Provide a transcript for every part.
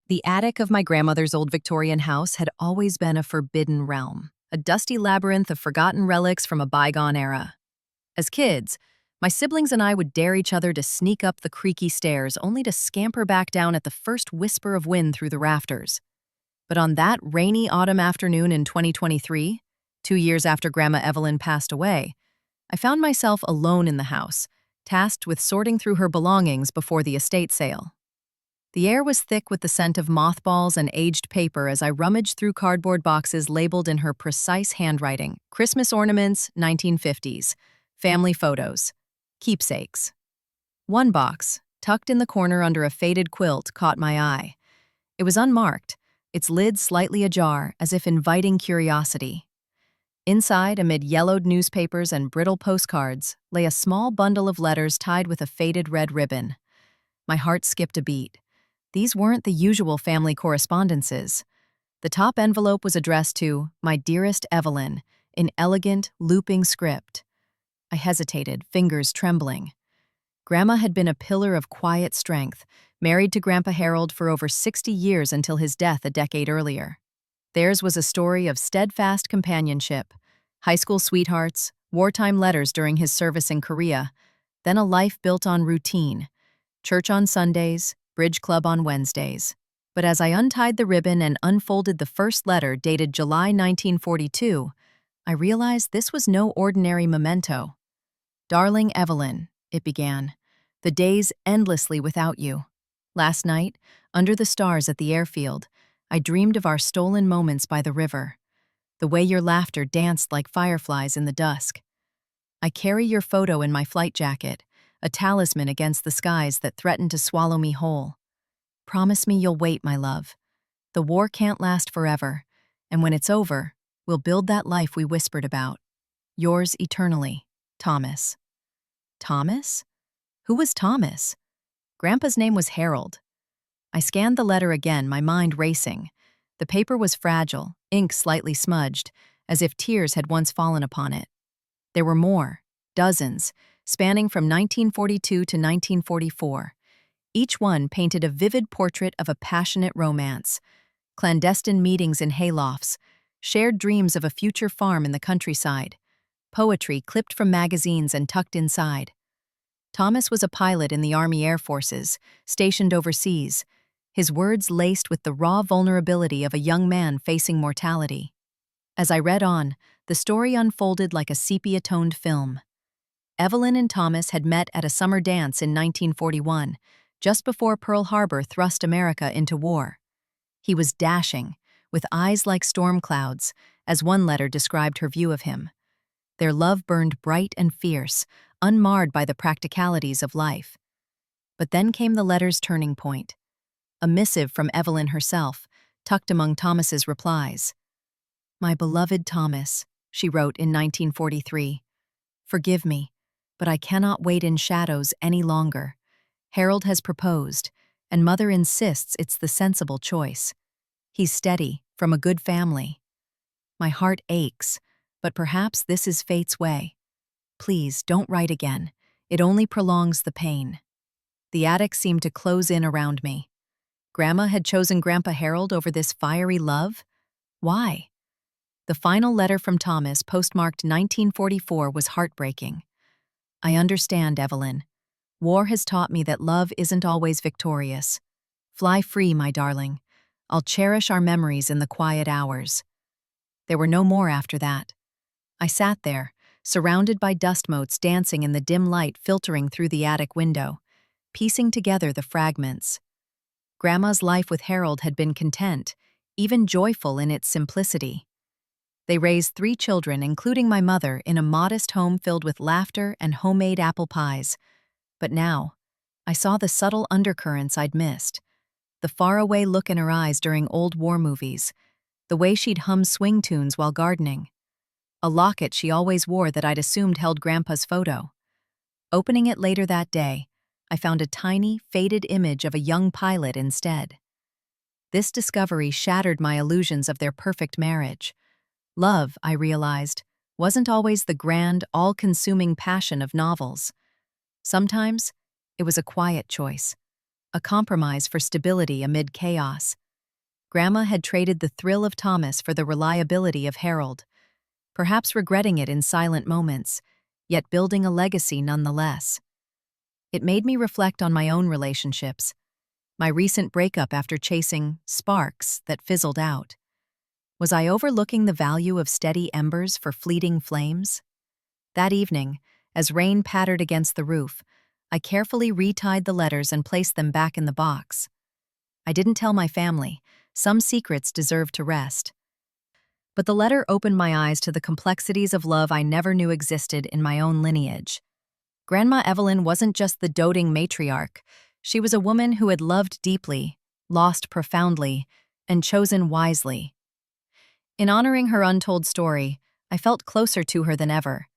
The attic of my grandmother's old Victorian house had always been a forbidden realm, a dusty labyrinth of forgotten relics from a bygone era. As kids, my siblings and I would dare each other to sneak up the creaky stairs only to scamper back down at the first whisper of wind through the rafters. But on that rainy autumn afternoon in 2023, 2 years after Grandma Evelyn passed away, I found myself alone in the house, tasked with sorting through her belongings before the estate sale. The air was thick with the scent of mothballs and aged paper as I rummaged through cardboard boxes labeled in her precise handwriting: Christmas ornaments, 1950s, family photos, keepsakes. One box, tucked in the corner under a faded quilt, caught my eye. It was unmarked, its lid slightly ajar, as if inviting curiosity. Inside, amid yellowed newspapers and brittle postcards, lay a small bundle of letters tied with a faded red ribbon. My heart skipped a beat. These weren't the usual family correspondences. The top envelope was addressed to "My Dearest Evelyn" in elegant, looping script. I hesitated, fingers trembling. Grandma had been a pillar of quiet strength, married to Grandpa Harold for over 60 years until his death a decade earlier. Theirs was a story of steadfast companionship, high school sweethearts, wartime letters during his service in Korea, then a life built on routine: church on Sundays, bridge club on Wednesdays. But as I untied the ribbon and unfolded the first letter dated July 1942, I realized this was no ordinary memento. "Darling Evelyn," it began, "the days endlessly without you. Last night, under the stars at the airfield, I dreamed of our stolen moments by the river, the way your laughter danced like fireflies in the dusk. I carry your photo in my flight jacket, a talisman against the skies that threaten to swallow me whole. Promise me you'll wait, my love. The war can't last forever, and when it's over, we'll build that life we whispered about. Yours eternally, Thomas." Thomas? Who was Thomas? Grandpa's name was Harold. I scanned the letter again, my mind racing. The paper was fragile, ink slightly smudged, as if tears had once fallen upon it. There were more, dozens, spanning from 1942 to 1944. Each one painted a vivid portrait of a passionate romance: clandestine meetings in haylofts, shared dreams of a future farm in the countryside, poetry clipped from magazines and tucked inside. Thomas was a pilot in the Army Air Forces, stationed overseas, his words laced with the raw vulnerability of a young man facing mortality. As I read on, the story unfolded like a sepia-toned film. Evelyn and Thomas had met at a summer dance in 1941, just before Pearl Harbor thrust America into war. He was dashing, with eyes like storm clouds, as one letter described her view of him. Their love burned bright and fierce, unmarred by the practicalities of life. But then came the letter's turning point. A missive from Evelyn herself, tucked among Thomas's replies. "My beloved Thomas," she wrote in 1943, "forgive me, but I cannot wait in shadows any longer. Harold has proposed, and Mother insists it's the sensible choice. He's steady, from a good family. My heart aches, but perhaps this is fate's way. Please don't write again. It only prolongs the pain." The attic seemed to close in around me. Grandma had chosen Grandpa Harold over this fiery love? Why? The final letter from Thomas, postmarked 1944, was heartbreaking. "I understand, Evelyn. War has taught me that love isn't always victorious. Fly free, my darling. I'll cherish our memories in the quiet hours." There were no more after that. I sat there, surrounded by dust motes dancing in the dim light filtering through the attic window, piecing together the fragments. Grandma's life with Harold had been content, even joyful in its simplicity. They raised 3 children, including my mother, in a modest home filled with laughter and homemade apple pies. But now, I saw the subtle undercurrents I'd missed. The faraway look in her eyes during old war movies, the way she'd hum swing tunes while gardening. A locket she always wore that I'd assumed held Grandpa's photo. Opening it later that day, I found a tiny, faded image of a young pilot instead. This discovery shattered my illusions of their perfect marriage. Love, I realized, wasn't always the grand, all-consuming passion of novels. Sometimes, it was a quiet choice, a compromise for stability amid chaos. Grandma had traded the thrill of Thomas for the reliability of Harold, perhaps regretting it in silent moments, yet building a legacy nonetheless. It made me reflect on my own relationships, my recent breakup after chasing sparks that fizzled out. Was I overlooking the value of steady embers for fleeting flames? That evening, as rain pattered against the roof, I carefully retied the letters and placed them back in the box. I didn't tell my family. Some secrets deserve to rest. But the letter opened my eyes to the complexities of love I never knew existed in my own lineage. Grandma Evelyn wasn't just the doting matriarch. She was a woman who had loved deeply, lost profoundly, and chosen wisely. In honoring her untold story, I felt closer to her than ever,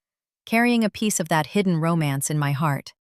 carrying a piece of that hidden romance in my heart.